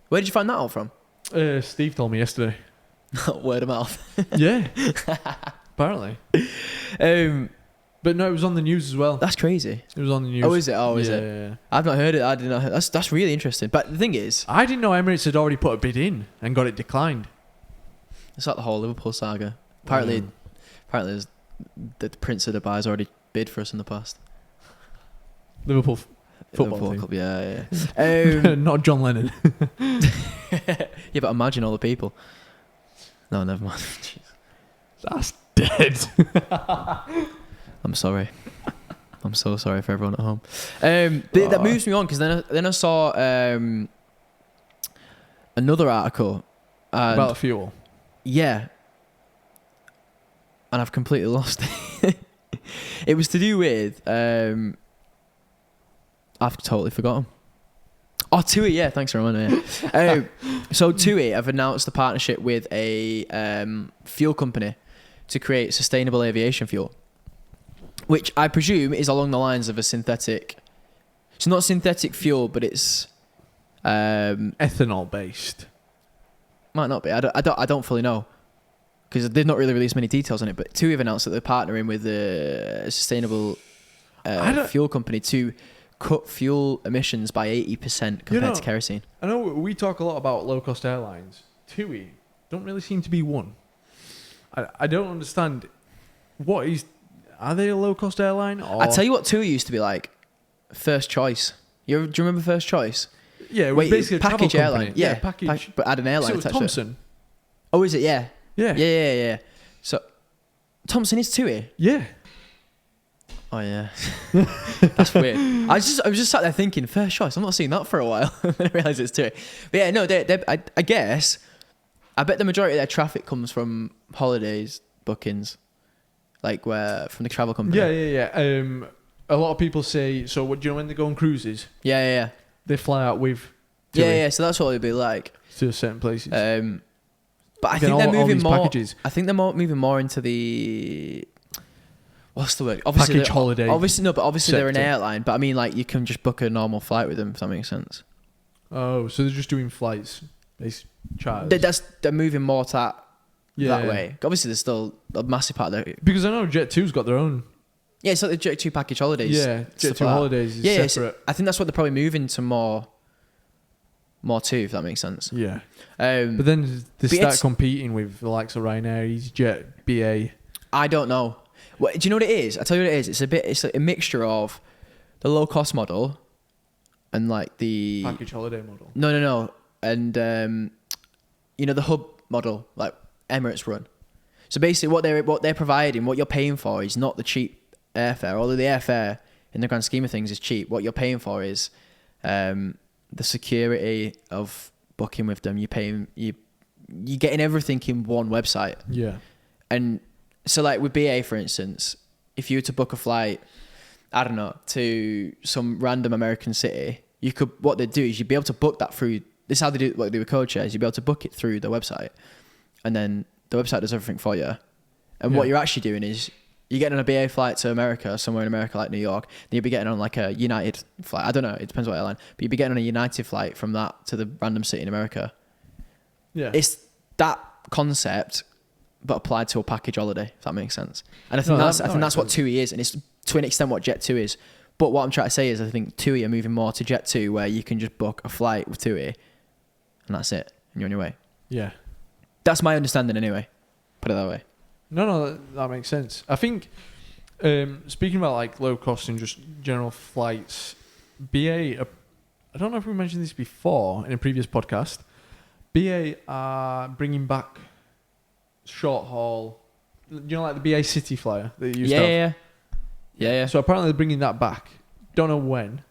Where did you find that out from? Steve told me yesterday. Word of mouth. Yeah. Apparently. But no, it was on the news as well. That's crazy. It was on the news. Oh, is it? Oh, is it? Yeah. I've not heard it. I did not. That's really interesting. But the thing is, I didn't know Emirates had already put a bid in and got it declined. It's like the whole Liverpool saga. Apparently, the Prince of Dubai's already bid for us in the past. Liverpool football team. Club, yeah. Not John Lennon. Yeah, but imagine all the people. No, never mind. Jeez. That's dead. I'm sorry. I'm so sorry for everyone at home. That moves me on because then I saw another article about fuel. Yeah. And I've completely lost it. It was to do with I've totally forgotten. Oh, TUI, yeah, thanks for reminding me. So TUI have announced a partnership with a fuel company to create sustainable aviation fuel, which I presume is along the lines of a synthetic. It's not synthetic fuel, but it's ethanol based. Might not be. I don't fully know, because they've not really released many details on it. But TUI have announced that they're partnering with a sustainable fuel company to cut fuel emissions by 80% compared to kerosene. I know we talk a lot about low-cost airlines. TUI don't really seem to be one. I don't understand. Are they a low-cost airline? Or? I tell you what TUI used to be like. First Choice. Do you remember First Choice? Yeah, it was basically a package travel airline. company. Yeah, package. but add an airline So it was attached to it. Thomson. Oh, is it? Yeah. Yeah. So Thomson is TUI. Yeah. Oh yeah, that's weird. I was just sat there thinking, First Choice. I'm not seeing that for a while. I realised it's TUI. But yeah, no, I guess I bet the majority of their traffic comes from holidays bookings, like where from the travel company. Yeah. A lot of people say, so what do you know when they go on cruises? Yeah. They fly out with TUI Yeah. So that's what it'd be like. to certain places. But I Then think they're moving more. packages. I think they're moving more into the. What's the word? Package holiday. Obviously they're an sector. airline. But I mean, like, you can just book a normal flight with them, if that makes sense. Oh, so they're just doing flights, charters. They're moving more to that way. Obviously, there's still a massive part of their. Because I know Jet2's got their own. Yeah, it's like the Jet2 package holidays. Yeah, stuff Jet2 like that. holidays is separate. I think that's what they're probably moving to more to, if that makes sense. Yeah. But But then they but start it's- competing with the likes of Ryanair, EasyJet, BA. I don't know. Do you know what it is? I tell you what it is. It's a mixture of the low cost model and like the Package holiday model. No, and the hub model like Emirates run. So basically, what they're providing, what you're paying for, is not the cheap airfare. Although the airfare, in the grand scheme of things, is cheap. What you're paying for is the security of booking with them. You're getting everything in one website. Yeah. And so, like with BA, for instance, if you were to book a flight, I don't know, to some random American city, what they'd do is you'd be able to book that through. This is how they do what they do with code shares. You'd be able to book it through the website, and then the website does everything for you. And what you're actually doing is you're getting on a BA flight to America, somewhere in America like New York, then you'll be getting on like a United flight. I don't know, it depends what airline, but you'll be getting on a United flight from that to the random city in America. Yeah. It's that concept, but applied to a package holiday, if that makes sense. And I think that's what TUI is, and it's to an extent what Jet2 is. But what I'm trying to say is I think TUI are moving more to Jet2, where you can just book a flight with TUI, and that's it, and you're on your way. Yeah. That's my understanding anyway. Put it that way. No, that makes sense. I think, speaking about like low cost and just general flights, BA, I don't know if we mentioned this before in a previous podcast, BA are bringing back short haul, like the BA City Flyer that you used to have. Yeah. So apparently they're bringing that back. Don't know when,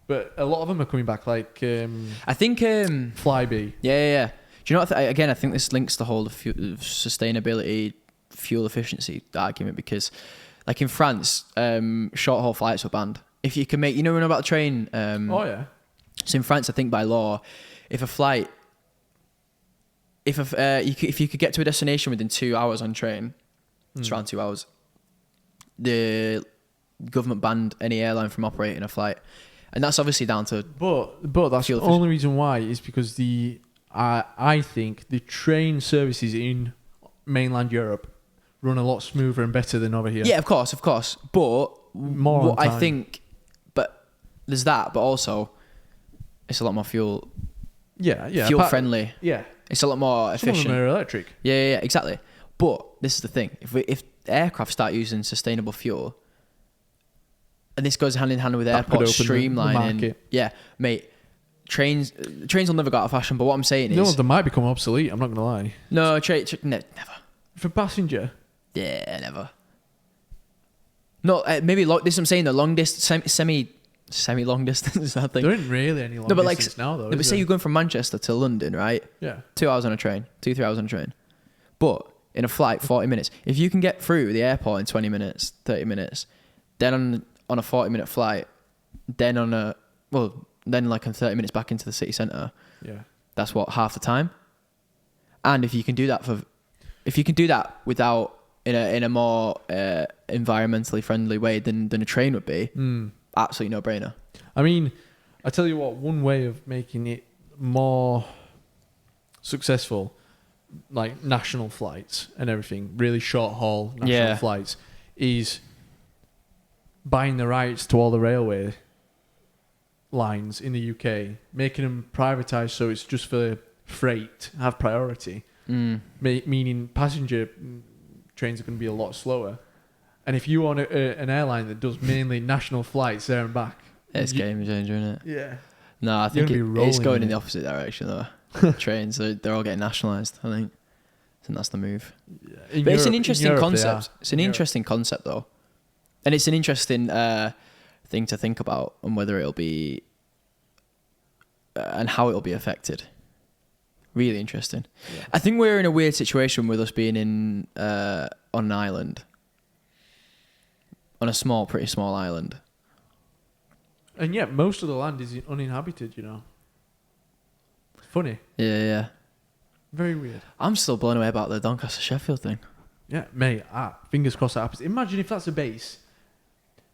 but a lot of them are coming back, like I think Flybe. Yeah. Do you know what? I think this links the whole sustainability, fuel efficiency argument, because, like in France, short haul flights were banned. If you can make, you know about the train. Oh yeah. So in France, I think by law, if you could get to a destination within 2 hours on train, it's around 2 hours. The government banned any airline from operating a flight, and that's obviously down to. But that's the only reason why is because I think the train services in mainland Europe run a lot smoother and better than over here. Yeah, of course. But more what I think, but there's that, but also it's a lot more fuel. Yeah. Fuel friendly. Yeah. It's a lot more efficient. Some of them are electric. Yeah, exactly. But this is the thing: if aircraft start using sustainable fuel, and this goes hand in hand with airports streamlining, yeah, mate. Trains will never go out of fashion. But what I'm saying is, no, they might become obsolete. I'm not gonna lie. No, never. For passenger. Yeah, never. No, maybe this. Is what I'm saying the long distance, semi long distance. I think There isn't really any long distance now, though. No, but say you're going from Manchester to London, right? Yeah. 2 hours on a train, 2-3 hours on a train. But in a flight, 40 minutes. If you can get through the airport in 20 minutes, 30 minutes, then on a 40-minute flight, then like in 30 minutes back into the city centre. Yeah. That's what, half the time. And if you can do that without in a more environmentally friendly way than a train would be, absolutely no brainer. I mean, I tell you what, one way of making it more successful, like national flights and everything, really short haul national flights, is buying the rights to all the railway lines in the UK, making them privatised so it's just for freight, have priority, meaning passenger trains are going to be a lot slower. And if you own an airline that does mainly national flights there and back, it's game changer, isn't it? Yeah. No, I think it's going in the opposite direction though. Trains, they're all getting nationalised. I think that's the move. Yeah. But it's an interesting concept. It's an interesting concept though, and it's an interesting thing to think about and whether it'll be and how it'll be affected. Really interesting. Yeah. I think we're in a weird situation with us being on an island, on a pretty small island. And yet, most of the land is uninhabited, you know. It's funny. Yeah. Very weird. I'm still blown away about the Doncaster-Sheffield thing. Yeah, mate, fingers crossed that happens. Imagine if that's a base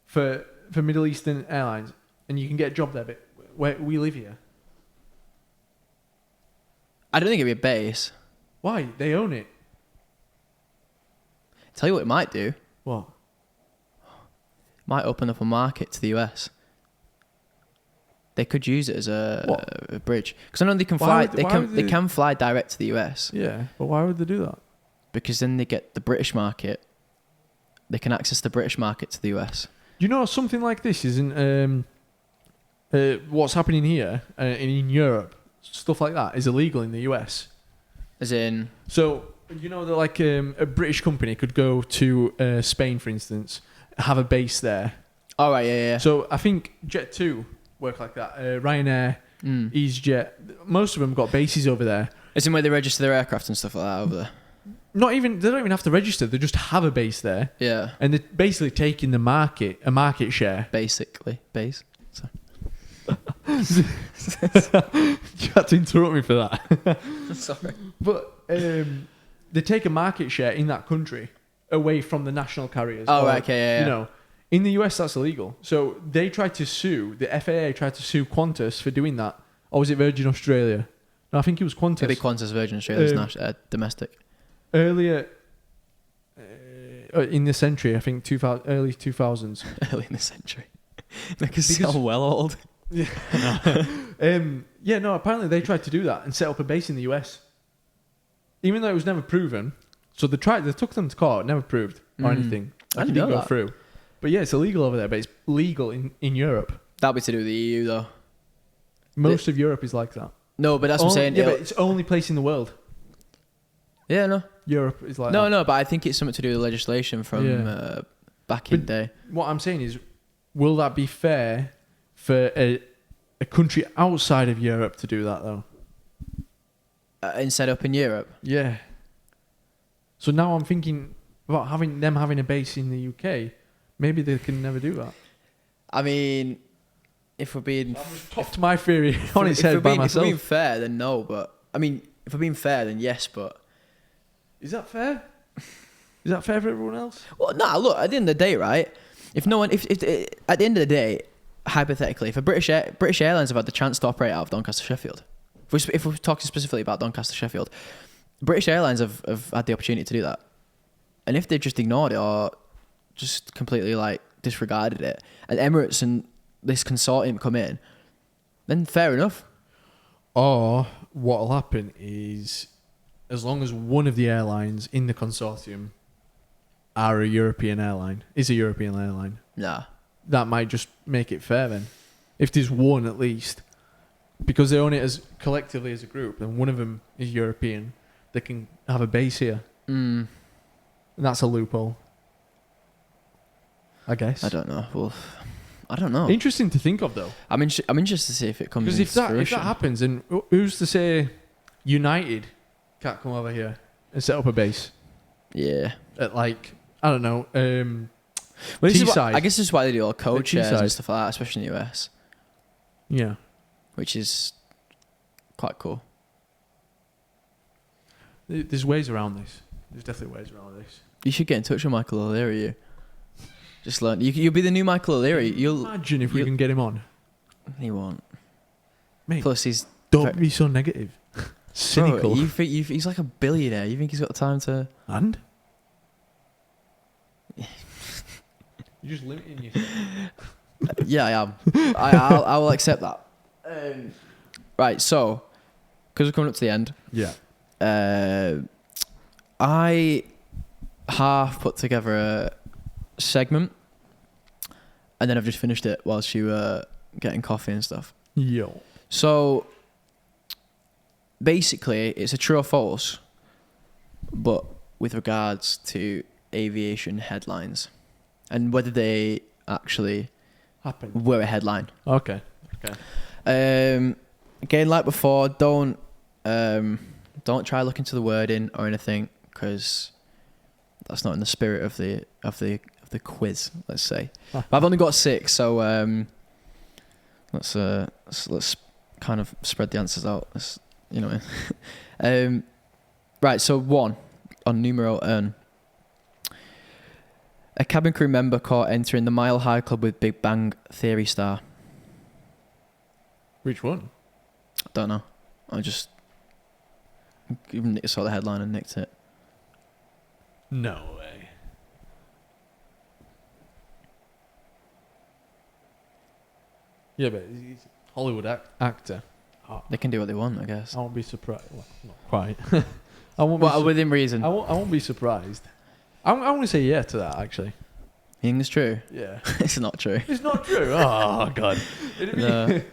for Middle Eastern airlines and you can get a job there, but where we live here. I don't think it'd be a base. Why? They own it. Tell you what it might do. What? Might open up a market to the US. They could use it as a bridge because I know they can fly. They can fly direct to the US. Yeah, but why would they do that? Because then they get the British market. They can access the British market to the US. You know, something like this isn't what's happening here in Europe. Stuff like that is illegal in the US. As in, so you know that like a British company could go to Spain, for instance, have a base there. Oh right, yeah. So I think Jet2 work like that. Ryanair, EasyJet, most of them got bases over there. Is in where they register their aircraft and stuff like that over there? They don't even have to register. They just have a base there. Yeah. And they're basically taking a market share. Basically, base. So. You had to interrupt me for that. Sorry. But they take a market share in that country away from the national carriers. Oh, right, okay, yeah. You know, in the US that's illegal. So they tried to sue, the FAA tried to sue Qantas for doing that. Or was it Virgin Australia? No, I think it was Qantas. Maybe Qantas, Virgin Australia's domestic. Earlier in the century, I think early 2000s. Early in the century. Make us sound well old. Yeah. Apparently they tried to do that and set up a base in the US. Even though it was never proven. So they took them to court, never proved or anything. I didn't go that. through. But yeah, it's illegal over there, but it's legal in Europe. That'll be to do with the EU though. Most of Europe is like that. No, but that's what I'm saying. Yeah, but it's the only place in the world. Yeah, no. Europe is like that. No, but I think it's something to do with legislation from back in the day. What I'm saying is, will that be fair for a country outside of Europe to do that though? And set up in Europe? Yeah. So now I'm thinking about having a base in the UK. Maybe they can never do that. I mean, if we're being... I've just topped my theory on its head by myself. If we're being fair, then no, but... I mean, if we're being fair, then yes, but... Is that fair? Is that fair for everyone else? Well, no, look, at the end of the day, right? If at the end of the day, hypothetically, if British Airlines have had the chance to operate out of Doncaster Sheffield, if we're talking specifically about Doncaster Sheffield, British Airlines have had the opportunity to do that. And if they just ignored it or just completely like disregarded it, and Emirates and this consortium come in, then fair enough. Or what'll happen is, as long as one of the airlines in the consortium is a European airline, Nah. that might just make it fair then. If there's one at least, because they own it as collectively as a group, and one of them is European, they can have a base here. And that's a loophole, I guess. I don't know. Well, I don't know. Interesting to think of though. I'm interested to see if it comes. Because if that happens, then who's to say United can't come over here and set up a base Yeah. at like, I don't know, Well, this is Teesside. I guess this is why they do all code shares and Teesside. stuff like that, especially in the US, yeah. which is quite cool. There's ways around this. There's definitely ways around this. You should get in touch with Michael O'Leary. You just learn. You'll be the new Michael O'Leary. Imagine if we can get him on. He won't. Mate, Plus, he's don't be so negative. Cynical. Bro, he's like a billionaire. You think he's got the time to? And? You're just limiting yourself. Yeah, I am. I will accept that. Right, so because we're coming up to the end, Yeah. I half put together a segment, and then I've just finished it whilst you were getting coffee and stuff. Yo. So basically, it's a true or false, but with regards to aviation headlines and whether they actually Happened. were a headline. Okay. Again, like before, don't try look into the wording or anything, because that's not in the spirit of the quiz. Let's say. But I've only got 6, so let's kind of spread the answers out. You know what I mean? Right. So 1 on numero un. A cabin crew member caught entering the Mile High Club with Big Bang Theory star. Which one? Don't know. I just even saw the headline and nicked it. No way. Yeah, but he's a Hollywood actor. They can do what they want, I guess. I won't be surprised. Well, not quite. I won't. Well, within reason. I won't be surprised. I'm going to say yeah to that, actually. You think it's true? Yeah. It's not true. It's not true. Oh god. It'd be. No. I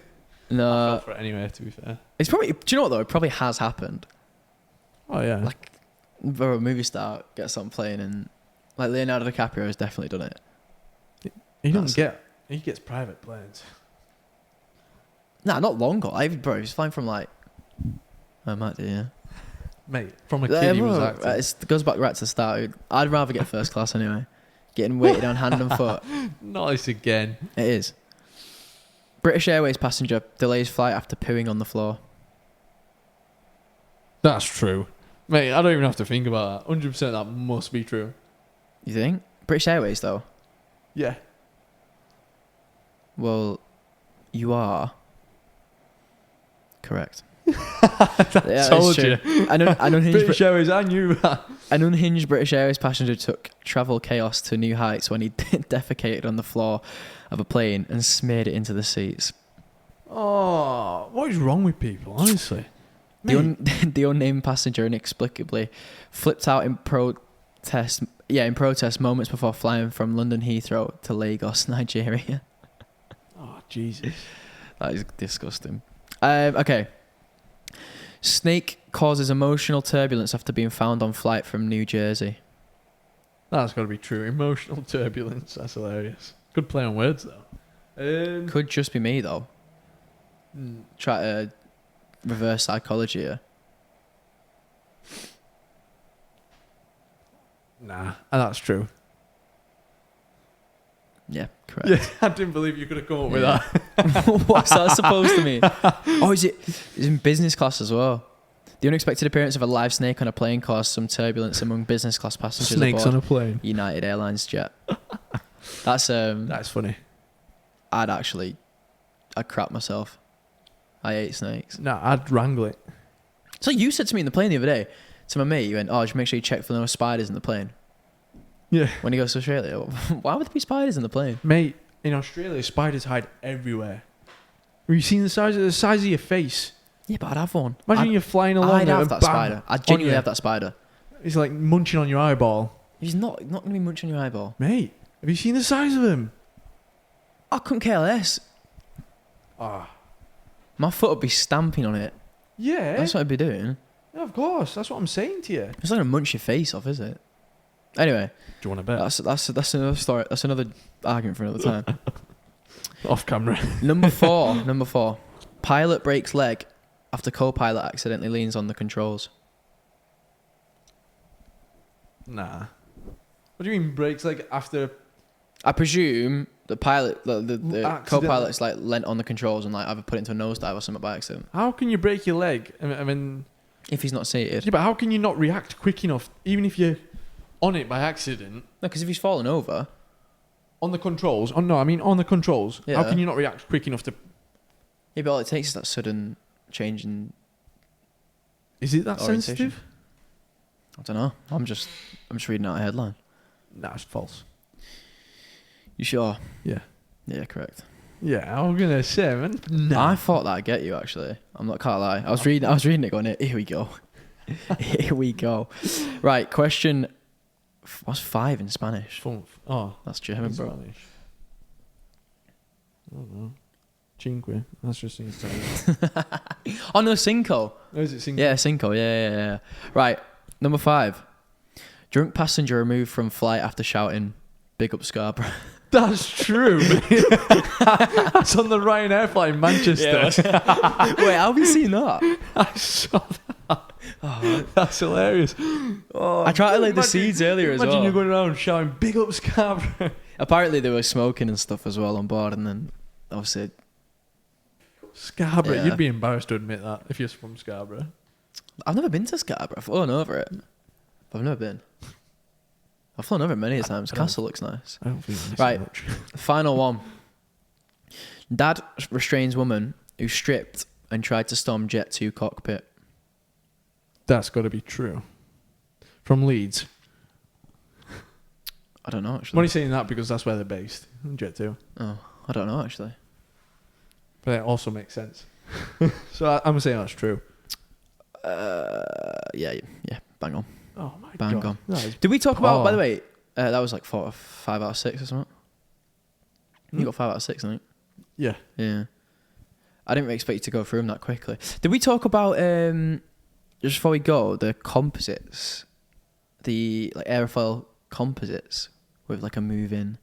No. fell for it anyway. To be fair. It's probably. Do you know what though? It probably has happened. Oh yeah. Like, where a movie star gets on plane and, like, Leonardo DiCaprio has definitely done it. he doesn't get. He gets private planes. Nah, not long ago. Bro, he's flying from like. I might do, yeah. Mate, from a kid he was bro, acting. it goes back right to the start. I'd rather get first class anyway. Getting weighted on hand and foot. Nice again. It is. British Airways passenger delays flight after pooing on the floor. That's true. Mate, I don't even have to think about that. 100% that must be true. You think? British Airways though? Yeah. Well, you are correct. I told you. An unhinged British Airways, I knew that. An unhinged British Airways passenger took travel chaos to new heights when he defecated on the floor of a plane and smeared it into the seats. Oh, what is wrong with people, honestly? The unnamed passenger inexplicably flipped out in protest moments before flying from London Heathrow to Lagos, Nigeria. Oh, Jesus. That is disgusting. Okay. Snake causes emotional turbulence after being found on flight from New Jersey. That's got to be true. Emotional turbulence. That's hilarious. Good play on words, though. Could just be me, though. Try to reverse psychology here. Nah, that's true. Yeah, correct. Yeah, I didn't believe you could have come up with that. What's that supposed to mean? Oh, it's in business class as well. The unexpected appearance of a live snake on a plane caused some turbulence among business class passengers Snakes aboard on a plane. United Airlines jet. That's funny. I'd crap myself. I hate snakes. Nah, I'd wrangle it. So you said to me in the plane the other day, to my mate, you went, "Oh, just make sure you check for no spiders in the plane." Yeah. When he goes to Australia, why would there be spiders in the plane? Mate, in Australia, spiders hide everywhere. Have you seen the size of your face? Yeah, but I'd have one. Imagine you're flying along I'd there have and that bang, spider. I'd on genuinely you. have that spider. He's like munching on your eyeball. He's not going to be munching your eyeball. Mate, have you seen the size of him? I couldn't care less. Ah. My foot would be stamping on it. Yeah. That's what I'd be doing. Yeah, of course. That's what I'm saying to you. It's not going to munch your face off, is it? Anyway. Do you want to bet? That's another story. That's another argument for another time. Off camera. Number four. Pilot breaks leg after co-pilot accidentally leans on the controls. Nah. What do you mean brakes? Like after I presume the pilot, the Accident. co-pilot's like leant on the controls and like either put it into a nosedive or something by accident. how can you break your leg? I mean, If he's not seated. yeah, but how can you not react quick enough, even if you're on it by accident? No, because if he's fallen over. On the controls? Oh no, I mean on the controls. Yeah. How can you not react quick enough to? Yeah, but all it takes is that sudden change in. Is it that Orientation. sensitive? I don't know. I'm just reading out a headline. Nah, it's false. You sure? Yeah. Yeah, correct. Yeah, I'm gonna say, man. I thought that'd get you actually. I'm not, can't lie. I was reading it going, here we go. Here we go. Right, question. What's 5 in Spanish? Oh, That's German, bro. Spanish. I don't know. Cinque. That's just in Italian. Oh no, cinco. Oh, is it cinque? Yeah, cinco. Yeah. Right, number 5. Drunk passenger removed from flight after shouting, "Big up Scarborough." That's true. That's on the Ryanair flight in Manchester. Wait, how have you seen that? I saw that. Oh, That's hilarious. I tried to lay the seeds earlier as well. Imagine you're going around shouting, "Big up Scarborough." Apparently they were smoking and stuff as well on board, and then obviously Scarborough. Yeah. You'd be embarrassed to admit that if you're from Scarborough. I've never been to Scarborough. I've flown over it, but I've never been. I've flown over it many times. I don't- Castle looks nice. I don't think I miss Right. much. Final one. Dad restrains woman who stripped and tried to storm Jet 2 cockpit. That's got to be true. From Leeds. I don't know I'm actually. only saying that because that's where they're based. Jet 2. Oh, I don't know actually. But it also makes sense. So I'm saying that's true. Yeah, bang on. Oh my Bang god. on. That is- Did we talk about, by the Oh. way, that was like 5 out of 6 or something? You Hmm? got 5 out of 6, I think. Yeah. Yeah. I didn't really expect you to go through them that quickly. Did we talk about, just before we go, the composites? The like aerofoil composites with like a move-in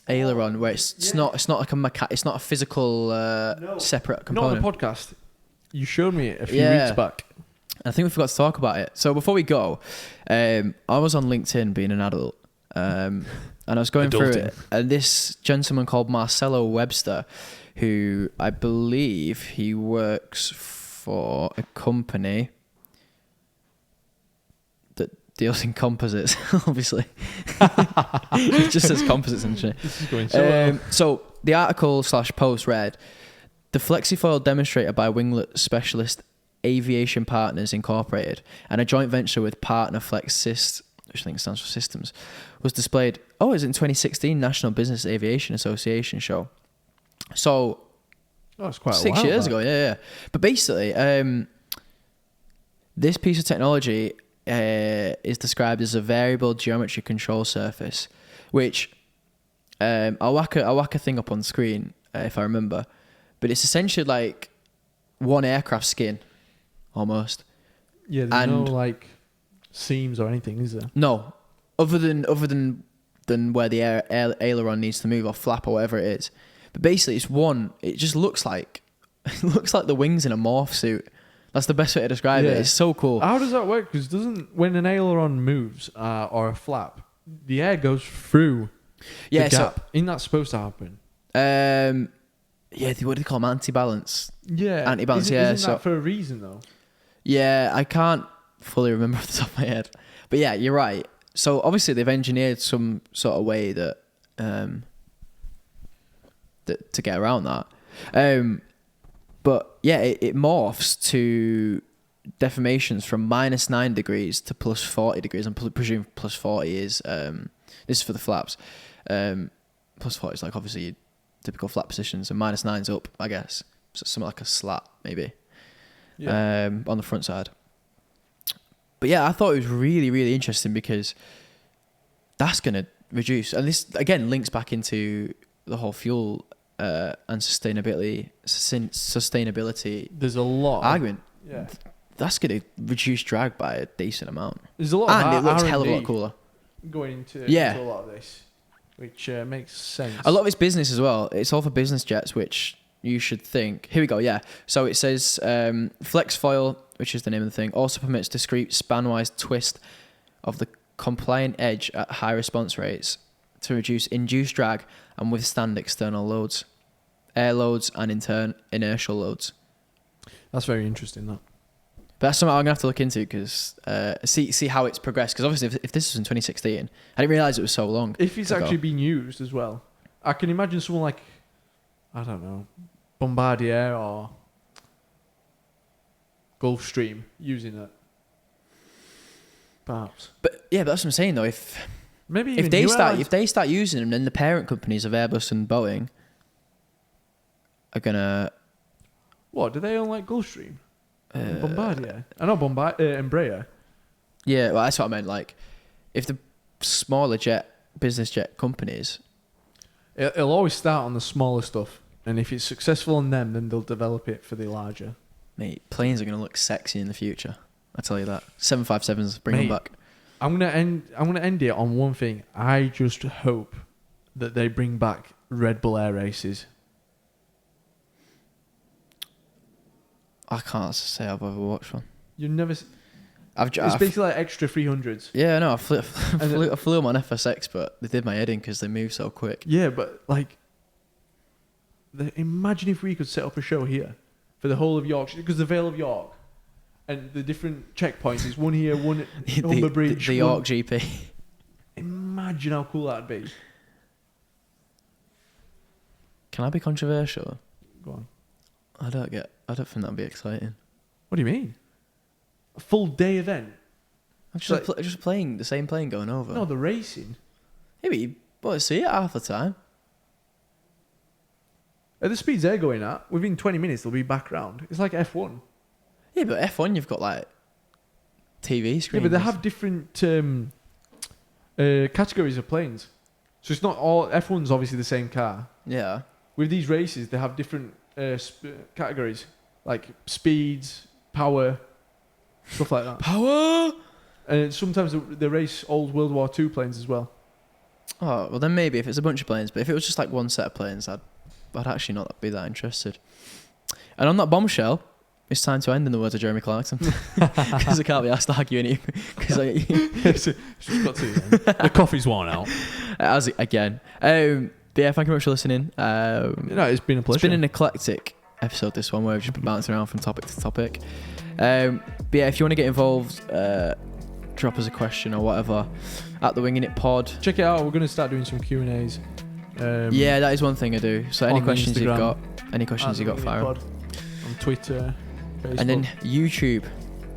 aileron where it's not like it's not a physical separate Not on component. the podcast. You showed me it a few Yeah. weeks back. I think we forgot to talk about it. So before we go, I was on LinkedIn being an adult, and I was going through Adulting. it, and this gentleman called Marcelo Webster, who I believe he works for a company that deals in composites, obviously. It just says composites and shit. This is going so well. So the article / post read, the Flexifoil demonstrator by Winglet Specialist Aviation Partners Incorporated and a joint venture with partner FlexSys, which I think stands for systems, was displayed. Oh, it's in 2016 National Business Aviation Association show. So Oh, it's quite a 6 while years back. ago, yeah. But basically, this piece of technology is described as a variable geometry control surface, which I'll whack a thing up on screen if I remember. But it's essentially like one aircraft skin, almost. Yeah, there's no And- like seams or anything, is there? No, other than where the aileron needs to move or flap or whatever it is. But basically, it's one. It just looks like it looks like the wings in a morph suit. That's the best way to describe it. Yeah. It's so cool. How does that work? Because when an aileron moves or a flap, the air goes through Yeah, the gap. Isn't that supposed to happen? Yeah, what do they call them? Anti-balance. Yeah. Anti-balance, yeah, Isn't so- that for a reason, though? Yeah, I can't fully remember off the top of my head. But yeah, you're right. So obviously they've engineered some sort of way that to get around that. But yeah, it morphs to deformations from -9 degrees to +40 degrees. I'm presuming +40 is this is for the flaps. +40 is like obviously your typical flap positions, and -9's up, I guess. So something like a slat maybe. Yeah. On the front side. But yeah, I thought it was really, really interesting because that's going to reduce, and this again links back into the whole fuel and sustainability There's a lot. argument. Yeah. That's going to reduce drag by a decent amount, There's a lot and of it looks a hell of a R&D lot cooler. going into Yeah. a lot of this, which makes sense. A lot of it's business as well. It's all for business jets, which you should think. Here we go. Yeah. So it says Flex Foil, which is the name of the thing, also permits discrete span-wise twist of the compliant edge at high response rates to reduce induced drag and withstand external loads, air loads and inertial loads. That's very interesting, that. But that's something I'm going to have to look into because see how it's progressed. Because obviously if this was in 2016, I didn't realise it was so long. If it's actually been used as well. I can imagine someone like, I don't know, Bombardier or Gulfstream using it. Perhaps. But yeah, but that's what I'm saying though. If they start using them, then the parent companies of Airbus and Boeing are gonna. What do they own, like Gulfstream? Bombardier. I know Embraer. Yeah, well, that's what I meant. Like, if the smaller business jet companies, It'll always start on the smaller stuff, and if it's successful on them, then they'll develop it for the larger. mate, planes are gonna look sexy in the future. I tell you that. 757s, bring them back. I'm gonna end it on one thing. I just hope that they bring back Red Bull Air Races. I can't say I've ever watched one. You've never. It's basically like extra 300s. Yeah, no, I flew them on FSX, but they did my head in because they move so quick. Yeah, but like, imagine if we could set up a show here for the whole of Yorkshire, because the Vale of York and the different checkpoints is one here, one at Humber Bridge. The York GP. Imagine how cool that'd be. Can I be controversial? Go on. I don't think that'd be exciting. What do you mean? A full day event? Just playing the same plane going over. No, the racing. Maybe, but see it half the time. At the speeds they're going at, within 20 minutes they'll be back round. It's like F1. Yeah, but F1 you've got like TV screens. Yeah, but they have different categories of planes. So it's not all... F1's obviously the same car. Yeah. With these races, they have different categories. Like speeds, power, stuff like that. Power! And sometimes they race old World War II planes as well. Oh, well then maybe if it's a bunch of planes. But if it was just like one set of planes, I'd actually not be that interested. And on that bombshell, it's time to end in the words of Jeremy Clarkson. Because I can't be asked to argue any. It's just got to. The coffee's worn out. As again. But yeah, thank you very much for listening. It's been a pleasure. It's been an eclectic episode, this one, where we've just been bouncing around from topic to topic. But yeah, if you want to get involved, drop us a question or whatever at the Wingin It Pod. Check it out. We're going to start doing some Q&As. Yeah, that is one thing I do. So any questions you've got, fire up. On Twitter, Facebook. And then YouTube.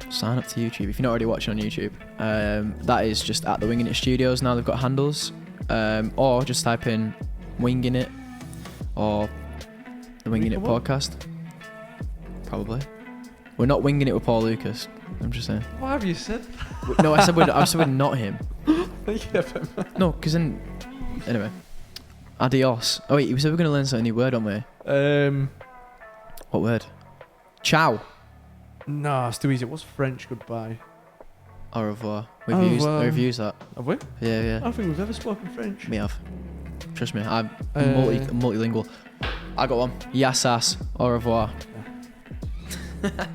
Sign up to YouTube if you're not already watching on YouTube. That is just at the Wingin It Studios. Now they've got handles. Or just type in Wingin It or the Wingin It podcast. Probably. We're not winging it with Paul Lucas. I'm just saying. Why have you said? No, I said we're not him. Yeah, no, because then anyway. Adios. Oh wait, you said we're gonna learn some new word, aren't we? What word? Ciao. No, it's too easy. What's French goodbye? Au revoir. We've used that. Have we? Yeah. I don't think we've ever spoken French. Me have. Trust me, I'm multilingual. I got one. Yassas. Au revoir. Yeah.